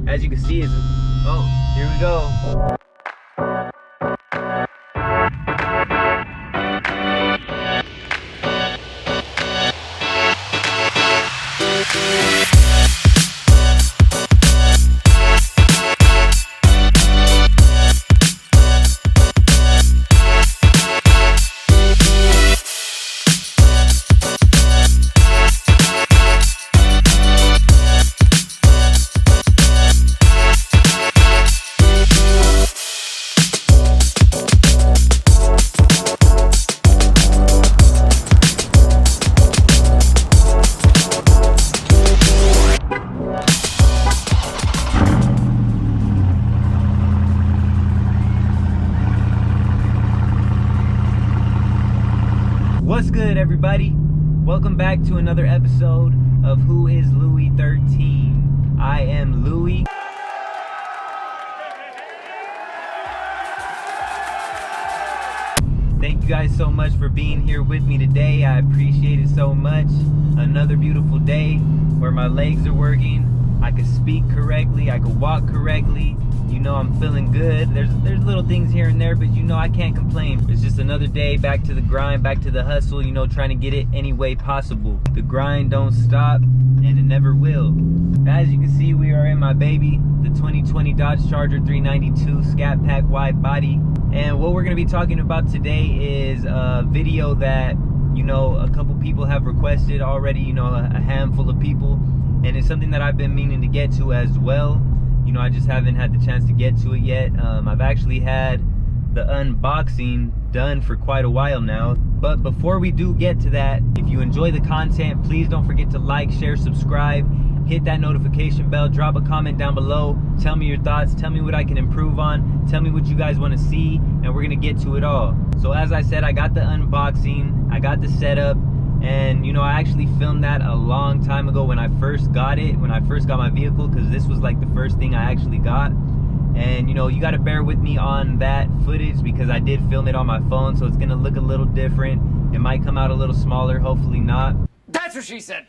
As you can see, is oh, here we go. What's good, everybody? Welcome back to another episode of Who is LouieXIII. I am Louie. Thank you guys so much for being here with me today. I appreciate it so much. Another beautiful day where my legs are working. I can speak correctly. I can walk correctly. You know, I'm feeling good. There's little things here and there, but you know I can't complain. It's just another day, back to the grind, back to the hustle, you know, trying to get it any way possible. The grind don't stop, and it never will. As you can see, we are in my baby, the 2020 Dodge Charger 392 SCATPACK wide body. And what we're gonna be talking about today is a video that, you know, a couple people have requested already, you know, a handful of people. And it's something that I've been meaning to get to as well. You know, I just haven't had the chance to get to it yet. I've actually had the unboxing done for quite a while now. But before we do get to that, if you enjoy the content, please don't forget to like, share, subscribe, hit that notification bell, drop a comment down below, tell me your thoughts, tell me what I can improve on, tell me what you guys want to see, and we're gonna get to it all. So as I said, I got the unboxing, I got the setup, and you know, I actually filmed that a long time ago when I first got it, when I first got my vehicle, because this was like the first thing I actually got. And you know, you got to bear with me on that footage because I did film it on my phone, so it's gonna look a little different. It might come out a little smaller, hopefully not. That's what she said.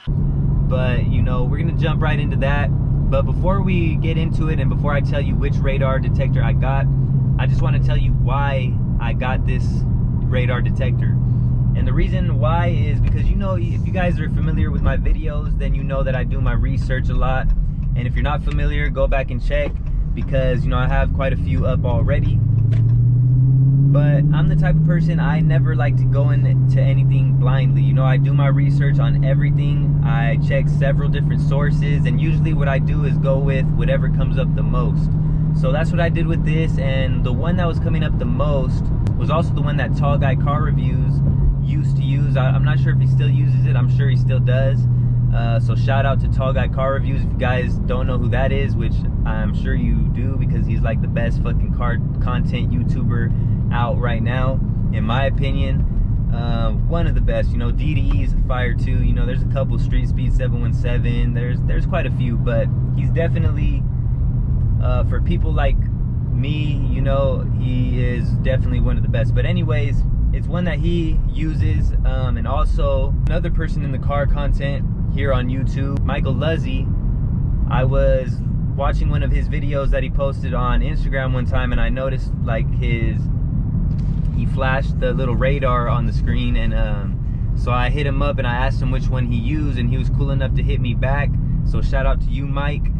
But you know, we're gonna jump right into that. But before we get into it, and before I tell you which radar detector I got, I just want to tell you why I got this radar detector. And the reason why is because, you know, if you guys are familiar with my videos, then you know that I do my research a lot. And if you're not familiar, go back and check, because you know, I have quite a few up already. But I'm the type of person, I never like to go into anything blindly. You know, I do my research on everything. I check several different sources, and usually what I do is go with whatever comes up the most. So that's what I did with this, and the one that was coming up the most was also the one that Tall Guy Car Reviews used to use. I'm not sure if he still uses it. I'm sure he still does. So shout out to Tall Guy Car Reviews. If you guys don't know who that is, which I'm sure you do, because he's like the best fucking car content YouTuber out right now, in my opinion. One of the best. You know, DDE is a fire too. You know, there's a couple, Street Speed 717. There's quite a few, but he's definitely for people like me, you know, he is definitely one of the best. But anyways, it's one that he uses, and also another person in the car content here on YouTube, LUZZI. I was watching one of his videos that he posted on Instagram one time, and I noticed like he flashed the little radar on the screen, and so I hit him up and I asked him which one he used, and he was cool enough to hit me back. So shout out to you, Mike.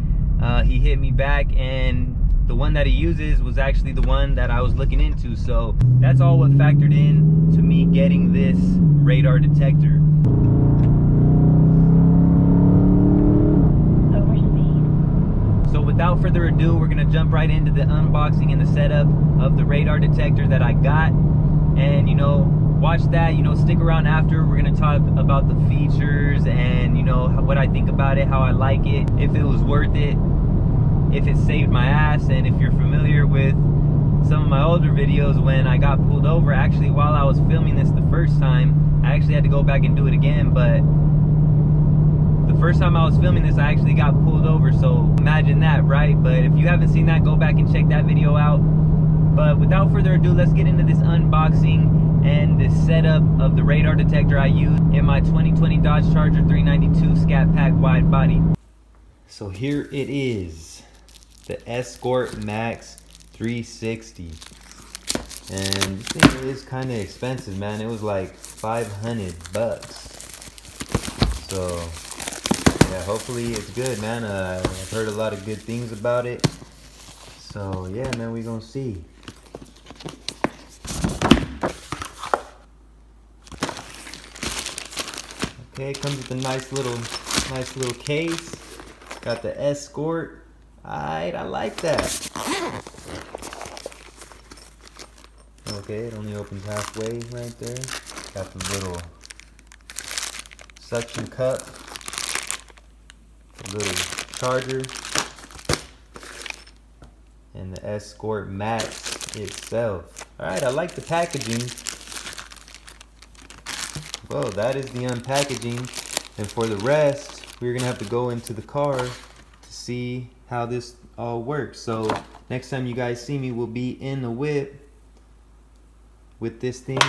He hit me back, and the one that he uses was actually the one that I was looking into. So that's all what factored in to me getting this radar detector. So without further ado, we're gonna jump right into the unboxing and the setup of the radar detector that I got. And you know, watch that, you know, stick around after. We're gonna talk about the features and, you know, what I think about it, how I like it, if it was worth it, if it saved my ass. And if you're familiar with some of my older videos, when I got pulled over, actually while I was filming this the first time, I actually had to go back and do it again, but the first time I was filming this, I actually got pulled over. So imagine that, right? But if you haven't seen that, go back and check that video out. But without further ado, let's get into this unboxing and the setup of the radar detector I used in my 2020 Dodge Charger 392 SCATPACK wide body. So here it is, the ESCORT Max 360. And this thing is kind of expensive, man. It was like 500 bucks. So yeah, hopefully it's good, man. I've heard a lot of good things about it. So yeah, man, we gonna see. Okay, it comes with a nice little case. Got the ESCORT. Alright, I like that. Okay, it only opens halfway right there. Got the little suction cup, a little charger, and the ESCORT Max itself. Alright, I like the packaging. Well, that is the unpackaging. And for the rest, we're gonna have to go into the car to see how this all works. So next time you guys see me, we'll be in the whip with this thing,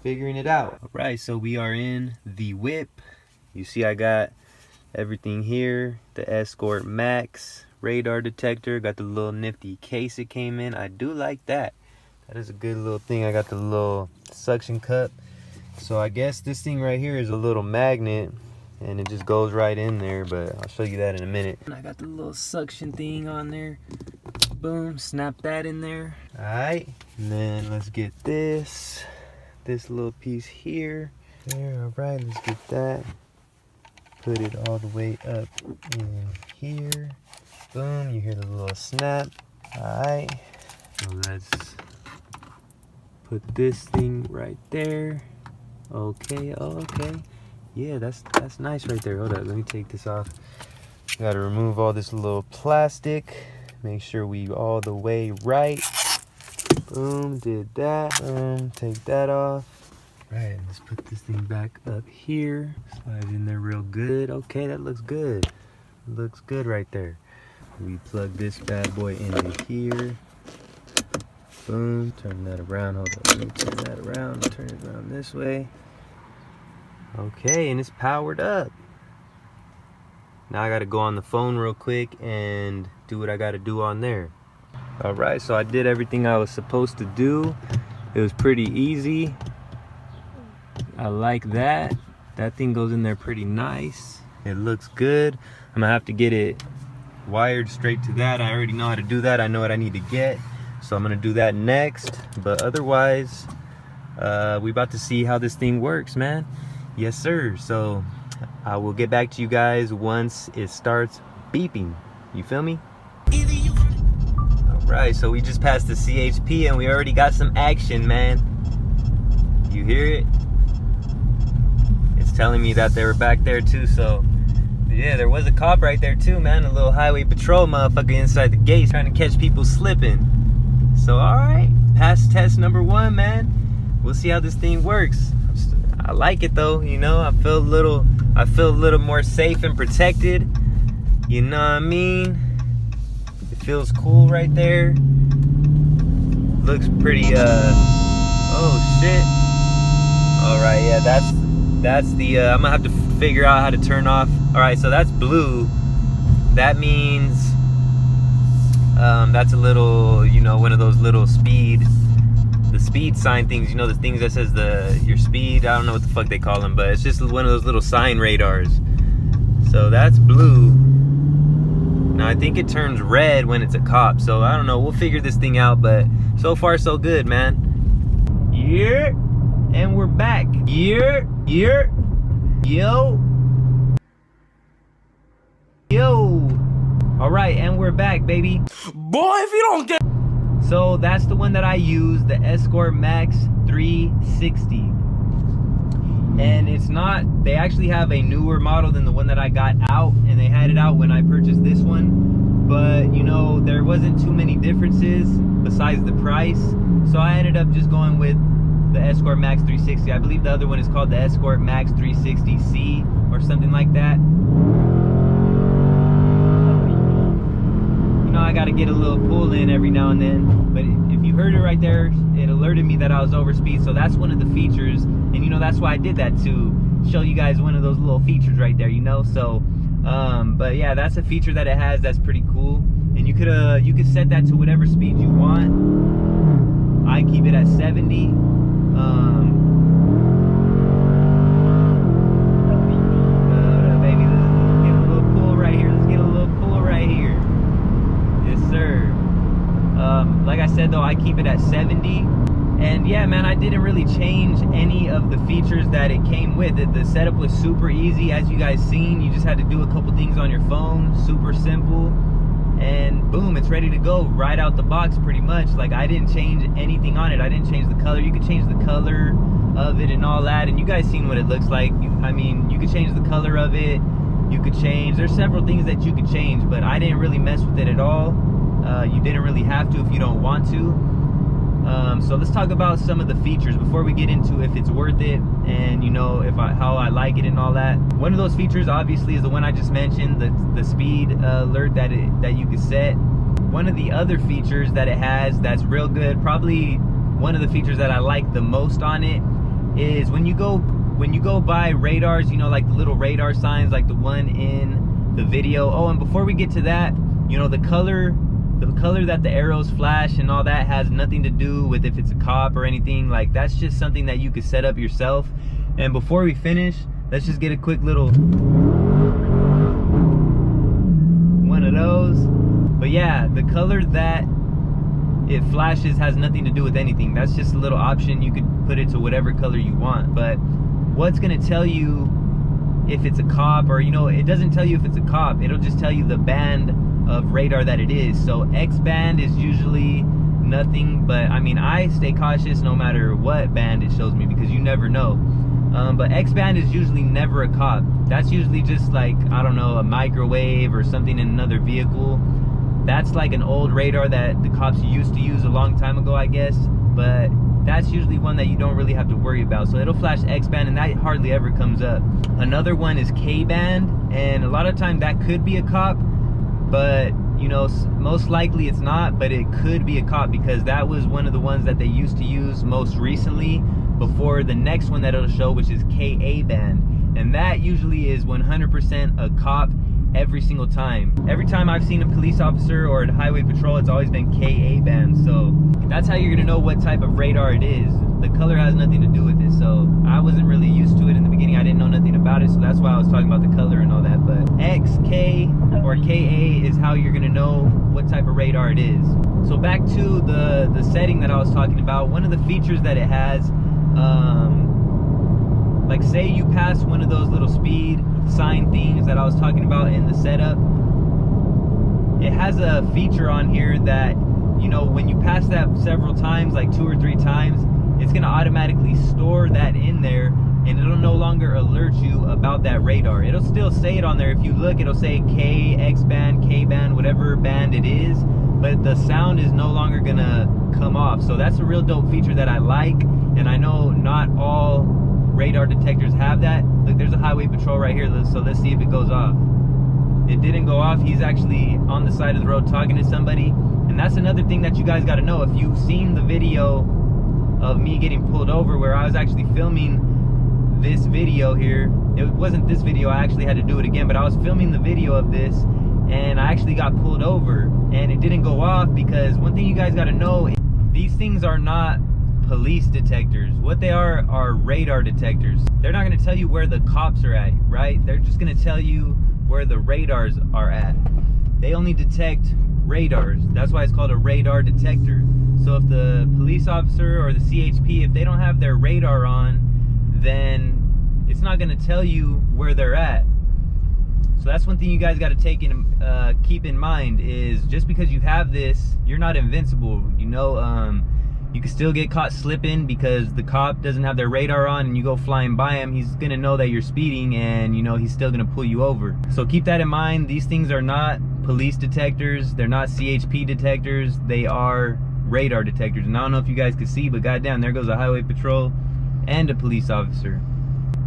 figuring it out. All right, so we are in the whip. You see I got everything here. The ESCORT Max radar detector. Got the little nifty case it came in. I do like that. That is a good little thing. I got the little suction cup. So I guess this thing right here is a little magnet and it just goes right in there, but I'll show you that in a minute. And I got the little suction thing on there. Boom, snap that in there. All right, and then let's get this little piece here. There, all right, let's get that. Put it all the way up in here. Boom, you hear the little snap. All right, so let's put this thing right there. Okay, okay. Yeah, that's nice right there. Hold up, let me take this off. Gotta remove all this little plastic. Make sure we all the way right. Boom, did that. Boom, take that off. Right, let's put this thing back up here. Slide in there real good. Okay, that looks good. Looks good right there. We plug this bad boy into here. Boom, turn that around. Hold up, let me turn that around. Turn it around this way. Okay, and it's powered up. Now I gotta go on the phone real quick and do what I gotta do on there. All right, so I did everything I was supposed to do. It was pretty easy. I like that. That thing goes in there pretty nice. It looks good. I'm gonna have to get it wired straight to that. I already know how to do that. I know what I need to get. So I'm gonna do that next. But otherwise, we about to see how this thing works, man. Yes, sir. So I will get back to you guys once it starts beeping. You feel me? All right, so we just passed the CHP and we already got some action, man. You hear it? It's telling me that they were back there too, so yeah, there was a cop right there too, man. A little highway patrol motherfucker inside the gates trying to catch people slipping. So all right, pass test number 1, man. We'll see how this thing works. I like it though, you know. I feel a little more safe and protected. You know what I mean? It feels cool right there. Looks pretty oh shit. All right, yeah, that's the I'm gonna have to figure out how to turn off. All right, so that's blue. That means that's a little, you know, one of those little speed sign things, you know, the things that says your speed. I don't know what the fuck they call them, but it's just one of those little sign radars. So that's blue. Now I think it turns red when it's a cop, so I don't know, we'll figure this thing out, but so far so good, man. Yeah, and we're back. Yeah, yeah, yo, yo. All right, and we're back, baby. Boy, if you don't get... So that's the one that I use, the ESCORT Max 360. And it's not, they actually have a newer model than the one that I got out, and they had it out when I purchased this one. But, you know, there wasn't too many differences besides the price. So I ended up just going with the ESCORT Max 360. I believe the other one is called the ESCORT Max 360C or something like that. I gotta get a little pull in every now and then, but if you heard it right there, it alerted me that I was over speed. So that's one of the features, and you know, that's why I did that, to show you guys one of those little features right there, you know. So But yeah, that's a feature that it has that's pretty cool. And you could set that to whatever speed you want. I keep it at 70. Baby, let's get a little pull right here. Let's get a little pull right here. Yes, sir. Like I said though, I keep it at 70. And yeah, man, I didn't really change any of the features that it came with. The setup was super easy, as you guys seen. You just had to do a couple things on your phone, super simple, and boom, it's ready to go right out the box pretty much. Like, I didn't change anything on it. I didn't change the color. You could change the color of it and all that, and you guys seen what it looks like. I mean, you could change the color of it. You could change, there's several things that you could change, but I didn't really mess with it at all. You didn't really have to if you don't want to. So let's talk about some of the features before we get into if it's worth it and, you know, how I like it and all that. One of those features obviously is the one I just mentioned, the speed alert that you can set. One of the other features that it has that's real good, probably one of the features that I like the most on it, is when you go by radars, you know, like the little radar signs like the one in the video. Oh, and before we get to that, you know, the color that the arrows flash and all that has nothing to do with if it's a cop or anything. Like, that's just something that you could set up yourself. And before we finish, let's just get a quick little one of those. But yeah, the color that it flashes has nothing to do with anything. That's just a little option. You could put it to whatever color you want. But what's gonna tell you if it's a cop, or, you know, it doesn't tell you if it's a cop, it'll just tell you the band of radar that it is. So X band is usually nothing, but I mean, I stay cautious no matter what band it shows me, because you never know. But X band is usually never a cop. That's usually just like, I don't know, a microwave or something in another vehicle. That's like an old radar that the cops used to use a long time ago, I guess, but that's usually one that you don't really have to worry about. So it'll flash X band, and that hardly ever comes up. Another one is K band, and a lot of time that could be a cop, but, you know, most likely it's not, but it could be a cop, because that was one of the ones that they used to use most recently before the next one that it'll show, which is KA band. And that usually is 100% a cop every single time. Every time I've seen a police officer or a highway patrol, it's always been KA band. So that's how you're gonna know what type of radar it is. The color has nothing to do with it. So I wasn't really used to it in the beginning. I didn't know nothing about it, so that's why I was talking about the color and all that. But XK or KA is how you're gonna know what type of radar it is. So back to the setting that I was talking about. One of the features that it has, like, say you pass one of those little speed sign things that I was talking about in the setup, it has a feature on here that, you know, when you pass that several times, like 2 or 3 times, it's gonna automatically store that in there, and it'll no longer alert you about that radar. It'll still say it on there. If you look, it'll say K, X band, K band, whatever band it is, but the sound is no longer gonna come off. So that's a real dope feature that I like, and I know not all radar detectors have that. Look, there's a highway patrol right here, so let's see if it goes off. It didn't go off. He's actually on the side of the road talking to somebody. And that's another thing that you guys got to know. If you've seen the video of me getting pulled over, where I was actually filming this video here, it wasn't this video, I actually had to do it again, but I was filming the video of this, and I actually got pulled over, and it didn't go off because one thing you guys got to know, these things are not police detectors. What they are radar detectors. They're not going to tell you where the cops are at, right? They're just going to tell you where the radars are at. They only detect radars. That's why it's called a radar detector. So if the police officer or the CHP, if they don't have their radar on, then it's not going to tell you where they're at. So that's one thing you guys got to keep in mind, is just because you have this, you're not invincible. You know, you can still get caught slipping because the cop doesn't have their radar on, and you go flying by him, he's gonna know that you're speeding, and, you know, he's still gonna pull you over. So keep that in mind. These things are not police detectors, they're not CHP detectors, they are radar detectors. And I don't know if you guys could see, but goddamn, there goes a highway patrol and a police officer.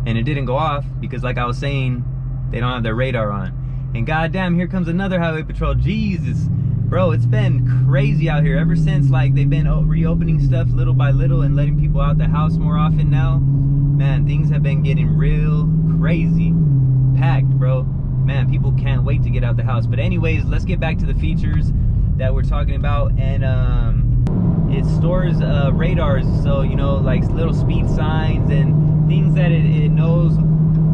And it didn't go off because, like I was saying, they don't have their radar on. And goddamn, here comes another highway patrol. Jesus. Bro, it's been crazy out here ever since, like, they've been reopening stuff little by little and letting people out the house more often now. Man, things have been getting real crazy. Packed, bro. man, people can't wait to get out the house. But anyways, let's get back to the features that we're talking about. And it stores radars, so you know, like little speed signs and things that it knows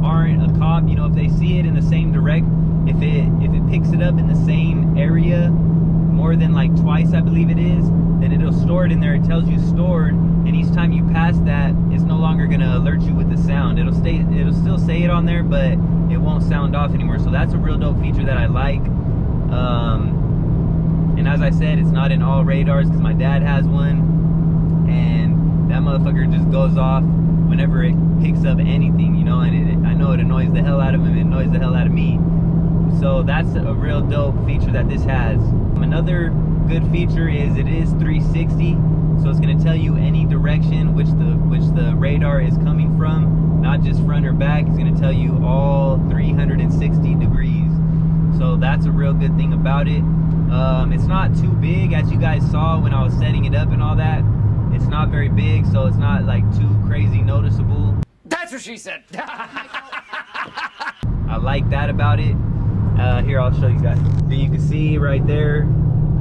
aren't a cop. You know, if they see it in the same direct, if it picks it up in the same area more than like twice, I believe it is, then it'll store it in there. It tells you stored, and each time you pass that, it's no longer gonna alert you with the sound. It'll still say it on there, but it won't sound off anymore. So that's a real dope feature that I like. And as I said, it's not in all radars because my dad has one, and that motherfucker just goes off whenever it picks up anything, you know, and I know it annoys the hell out of him, it annoys the hell out of me. So that's a real dope feature that this has. Another good feature is it is 360, so it's going to tell you any direction which the radar is coming from, not just front or back. It's going to tell you all 360 degrees. So that's a real good thing about it. It's not too big, as you guys saw when I was setting it up and all that. It's not very big, so it's not like too crazy noticeable. That's what she said. I like that about it. Here, I'll show you guys. So you can see right there,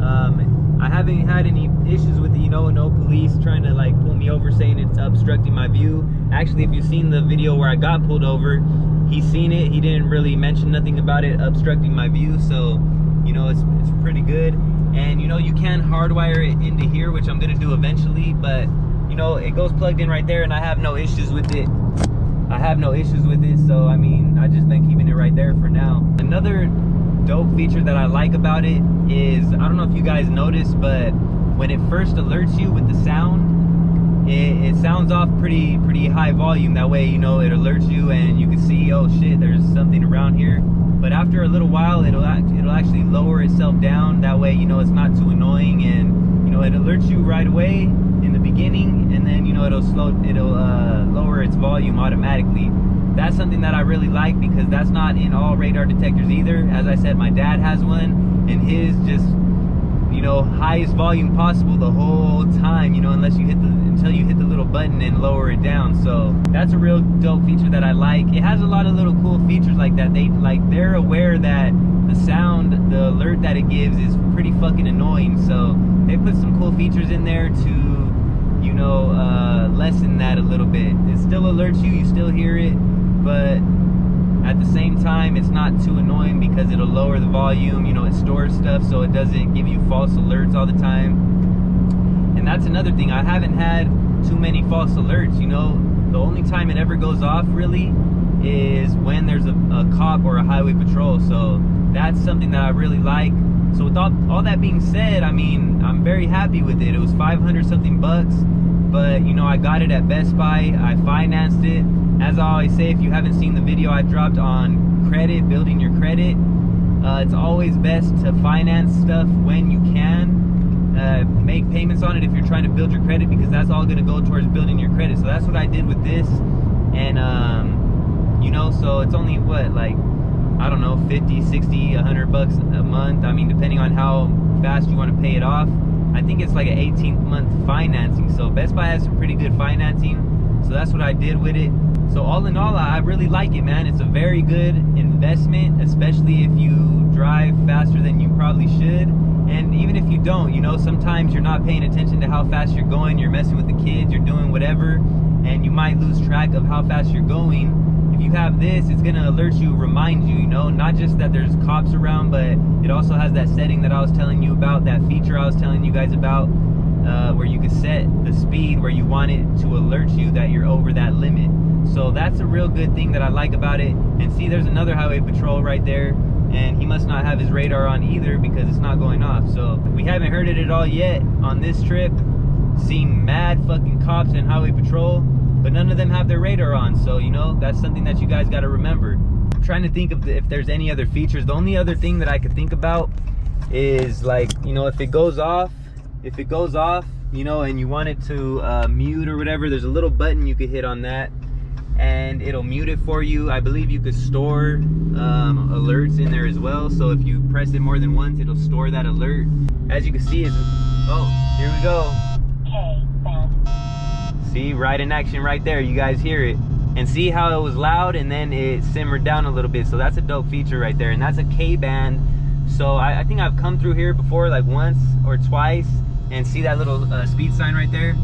I haven't had any issues with it, you know, no police trying to like pull me over saying it's obstructing my view. Actually, if you've seen the video where I got pulled over, he's seen it. He didn't really mention nothing about it obstructing my view, so you know, it's pretty good. And you know, you can hardwire it into here, which I'm gonna do eventually, but you know, it goes plugged in right there and I have no issues with it. So I mean, I just been keeping it right there for now. Another dope feature that I like about it is, I don't know if you guys noticed, but when it first alerts you with the sound, it sounds off pretty high volume. That way, you know, it alerts you and you can see, oh shit, there's something around here. But after a little while, it'll actually lower itself down. That way, you know, it's not too annoying, and you know, it alerts you right away in the beginning, and then you know, it'll lower its volume automatically. That's something that I really like because that's not in all radar detectors either. As I said, my dad has one, and his just, you know, highest volume possible the whole time, you know, until you hit the little button and lower it down. So that's a real dope feature that I like. It has a lot of little cool features like that. They're aware that the sound, the alert that it gives is pretty fucking annoying. So they put some cool features in there to, you know, lessen that a little bit. It still alerts you, you still hear it, but at the same time, it's not too annoying because it'll lower the volume. You know, it stores stuff so it doesn't give you false alerts all the time. And that's another thing. I haven't had too many false alerts, you know. The only time it ever goes off really is when there's a cop or a highway patrol. So that's something that I really like. So with all that being said, I mean, I'm very happy with it. It was 500 something bucks, but you know, I got it at Best Buy. I financed it. As I always say, if you haven't seen the video I dropped on credit, building your credit, it's always best to finance stuff when you can. Make payments on it if you're trying to build your credit, because that's all going to go towards building your credit. So that's what I did with this. And you know, so it's only what, like, I don't know, 50, 60, 100 bucks a month. I mean, depending on how fast you want to pay it off. I think it's like an 18-month financing. So Best Buy has some pretty good financing. So that's what I did with it. So all in all, I really like it, man. It's a very good investment, especially if you drive faster than you probably should. And even if you don't, you know, sometimes you're not paying attention to how fast you're going. You're messing with the kids, you're doing whatever, and you might lose track of how fast you're going. If you have this, it's gonna alert you, remind you, you know, not just that there's cops around, but it also has that setting that I was telling you about, that feature I was telling you guys about, where you can set the speed where you want it to alert you that you're over that limit. So that's a real good thing that I like about it. And see, there's another highway patrol right there, and he must not have his radar on either because it's not going off. So we haven't heard it at all yet on this trip. Seen mad fucking cops and highway patrol, but none of them have their radar on. So, you know, that's something that you guys got to remember. I'm trying to think of if there's any other features. The only other thing that I could think about is, like, you know, if it goes off, you know, and you want it to mute or whatever, there's a little button you could hit on that and it'll mute it for you. I believe you could store alerts in there as well. So if you press it more than once, it'll store that alert. As you can see, oh, here we go. See, right in action right there. You guys hear it. And see how it was loud and then it simmered down a little bit. So that's a dope feature right there. And that's a K-band. So I think I've come through here before, like once or twice, and see that little speed sign right there.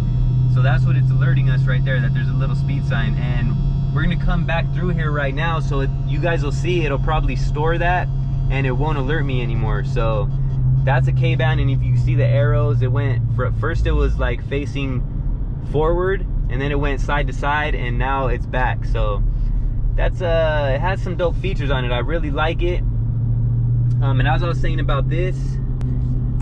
So that's what it's alerting us right there, that there's a little speed sign. And we're gonna come back through here right now, so you guys will see it'll probably store that and it won't alert me anymore. So that's a K-band. And if you see the arrows, it went first it was like facing forward, and then it went side to side, and now it's back. So that's it has some dope features on it. I really like it. And as I was saying about this,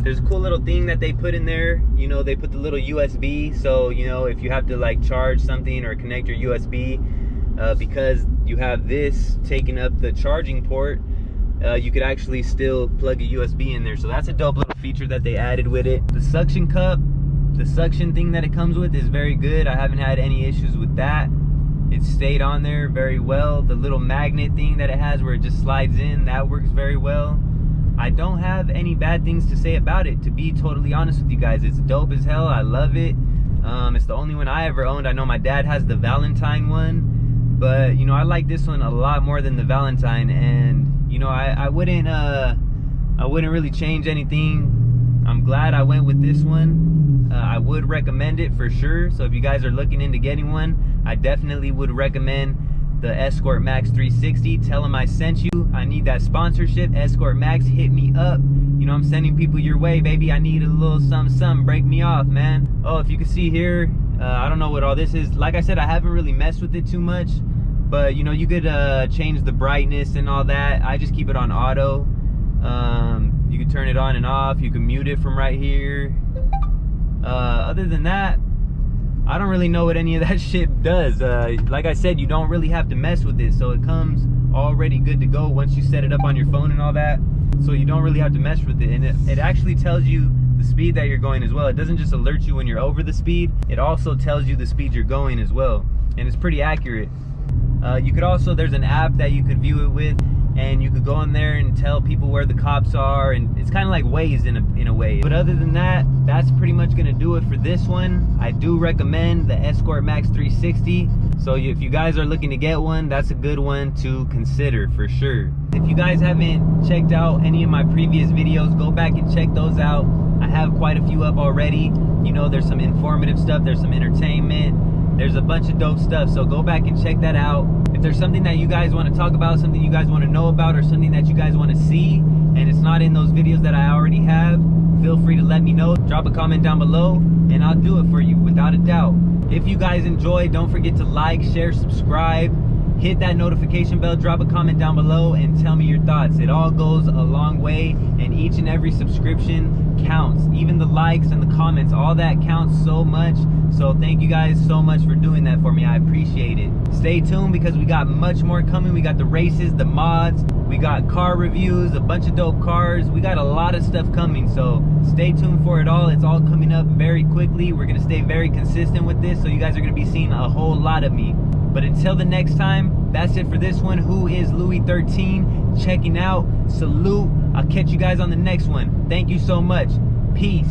there's a cool little thing that they put in there. You know, they put the little USB, so you know, if you have to like charge something or connect your USB, because you have this taking up the charging port, you could actually still plug a USB in there. So that's a dope little feature that they added with it. The suction cup, the suction thing that it comes with is very good. I haven't had any issues with that. It stayed on there very well. The little magnet thing that it has where it just slides in, that works very well. I don't have any bad things to say about it, to be totally honest with you guys. It's dope as hell. I love it. It's the only one I ever owned. I know my dad has the Valentine one, but you know, I like this one a lot more than the Valentine. And you know, I wouldn't really change anything. I'm glad I went with this one. I would recommend it for sure. So if you guys are looking into getting one, I definitely would recommend the ESCORT Max 360. Tell them I sent you. I need that sponsorship. ESCORT Max, hit me up. You know, I'm sending people your way, baby. I need a little something. Break me off, man. Oh, if you can see here, I don't know what all this is. Like I said, I haven't really messed with it too much, but you know, you could change the brightness and all that. I just keep it on auto. You can turn it on and off. You can mute it from right here. Other than that, I don't really know what any of that shit does. Like I said, you don't really have to mess with it, so it comes already good to go once you set it up on your phone and all that. So you don't really have to mess with it. And it actually tells you the speed that you're going as well. It doesn't just alert you when you're over the speed, it also tells you the speed you're going as well. And it's pretty accurate. You could also, there's an app that you could view it with, and you could go in there and tell people where the cops are, and it's kind of like Waze in a way. But other than that, that's pretty much gonna do it for this one. I do recommend the ESCORT Max 360. So if you guys are looking to get one, that's a good one to consider for sure. If you guys haven't checked out any of my previous videos, go back and check those out. I have quite a few up already. You know, there's some informative stuff, there's some entertainment, there's a bunch of dope stuff, so go back and check that out. If there's something that you guys want to talk about, something you guys want to know about, or something that you guys want to see, and it's not in those videos that I already have, feel free to let me know. Drop a comment down below, and I'll do it for you, without a doubt. If you guys enjoy, don't forget to like, share, subscribe, hit that notification bell, drop a comment down below, and tell me your thoughts. It all goes a long way, and each and every subscription counts. Even the likes and the comments, all that counts so much. So thank you guys so much for doing that for me. I appreciate it. Stay tuned, because we got much more coming. We got the races, the mods, we got car reviews, a bunch of dope cars. We got a lot of stuff coming, so stay tuned for it all. It's all coming up very quickly. We're gonna stay very consistent with this, so you guys are gonna be seeing a whole lot of me. But until the next time, that's it for this one. Who is LouieXIII checking out. Salute. I'll catch you guys on the next one. Thank you so much. Peace.